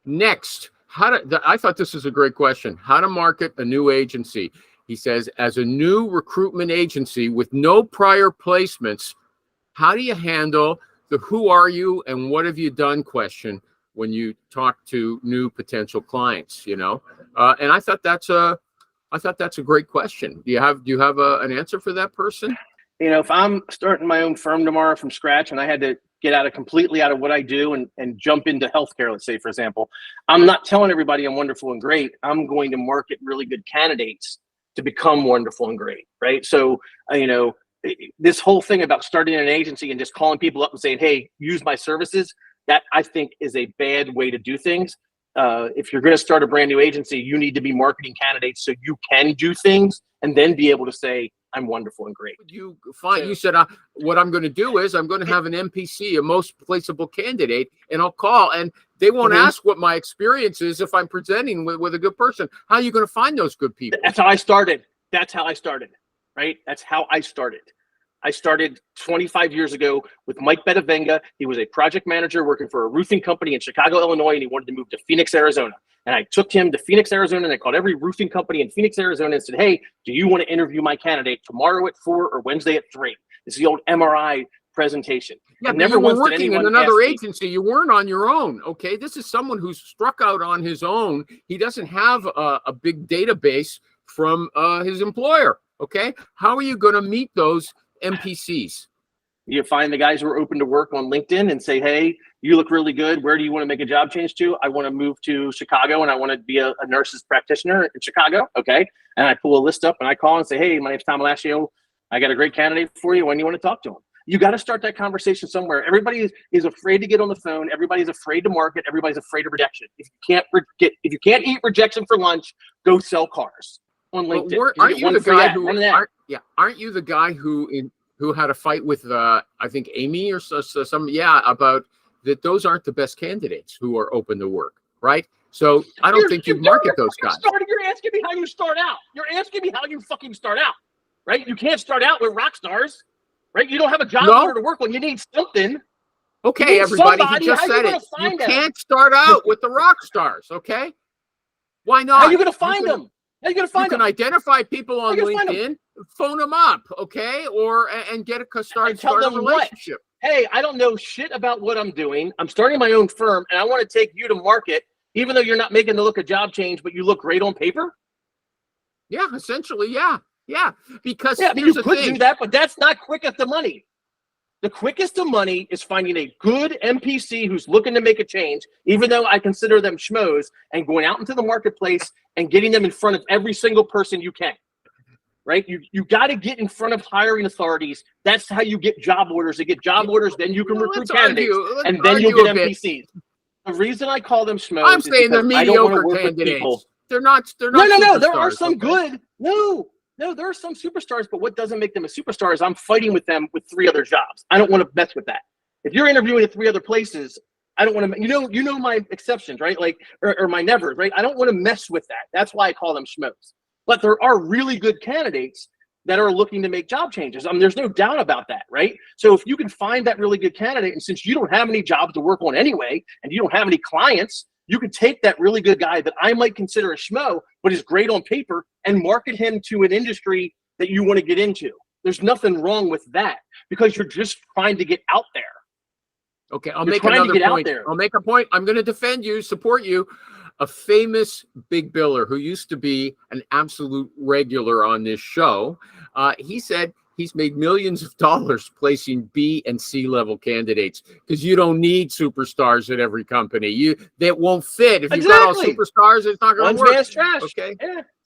Next, I thought this was a great question. How to market a new agency. He says, as a new recruitment agency with no prior placements, how do you handle the who are you and what have you done question when you talk to new potential clients, you know? And I thought that's a great question. Do you have an answer for that person? You know, if I'm starting my own firm tomorrow from scratch and I had to get completely out of what I do and jump into healthcare, let's say, for example, I'm not telling everybody I'm wonderful and great. I'm going to market really good candidates to become wonderful and great, right? So, you know, this whole thing about starting an agency and just calling people up and saying, hey, use my services, that I think is a bad way to do things. If you're going to start a brand new agency, you need to be marketing candidates so you can do things and then be able to say, I'm wonderful and great. You said, what I'm going to do is I'm going to have an MPC, a most placeable candidate, and I'll call, and they won't ask what my experience is if I'm presenting with a good person. How are you going to find those good people? That's how I started. Right? That's how I started. I started 25 years ago with Mike Bettavenga. He was a project manager working for a roofing company in Chicago, Illinois, and he wanted to move to Phoenix, Arizona. And I took him to Phoenix, Arizona, and I called every roofing company in Phoenix, Arizona and said, hey, do you want to interview my candidate tomorrow at 4 or Wednesday at 3? This is the old MRI presentation. Yeah, but you were working in another agency. You weren't on your own, okay? This is someone who's struck out on his own. He doesn't have a big database from his employer, okay? How are you going to meet those MPCs? You find the guys who are open to work on LinkedIn and say, hey, you look really good. Where do you want to make a job change to? I want to move to Chicago and I want to be a nurse's practitioner in Chicago. Okay. And I pull a list up and I call and say, hey, my name's Tom Alascio. I got a great candidate for you. When do you want to talk to him? You got to start that conversation somewhere. Everybody is afraid to get on the phone. Everybody's afraid to market. Everybody's afraid of rejection. If you can't eat rejection for lunch, go sell cars on LinkedIn. Aren't you the guy who had a fight with I think Amy or some about that? Those aren't the best candidates who are open to work, right? So I don't think you market those guys. You're asking me how you start out. You're asking me how you fucking start out, right? You can't start out with rock stars, right? You don't have a job order to work on. You need something. Okay, everybody, he just said it. You can't start out with the rock stars, okay? Why not? How are you going to find them? How are you going to find them? You can identify people on LinkedIn, phone them up, okay? And get start a relationship. Hey, I don't know shit about what I'm doing. I'm starting my own firm, and I want to take you to market, even though you're not making the look a job change, but you look great on paper? Yeah, essentially, yeah. Because you could do that, but that's not quickest to money. The quickest to money is finding a good MPC who's looking to make a change, even though I consider them schmoes, and going out into the marketplace and getting them in front of every single person you can. Right? You got to get in front of hiring authorities. That's how you get job orders. To get job orders, then you can recruit candidates, and then you'll get MPCs. The reason I call them schmoes I'm saying they're mediocre candidates. They're not. No. There are some good. No, there are some superstars, but what doesn't make them a superstar is I'm fighting with them with 3 other jobs. I don't want to mess with that. If you're interviewing at 3 other places, I don't want to. You know my exceptions, right? Like or my nevers, right? I don't want to mess with that. That's why I call them schmoes. But there are really good candidates that are looking to make job changes. There's no doubt about that, right? So if you can find that really good candidate, and since you don't have any jobs to work on anyway, and you don't have any clients, you could take that really good guy that I might consider a schmo, but is great on paper, and market him to an industry that you want to get into. There's nothing wrong with that because you're just trying to get out there. Okay, I'll make another point. I'll make a point. I'm going to defend you, support you. A famous big biller who used to be an absolute regular on this show, he said he's made millions of dollars placing B and C level candidates because you don't need superstars at every company. That won't fit. If you've got all superstars, it's not going to work. One's trash. Okay. Yeah.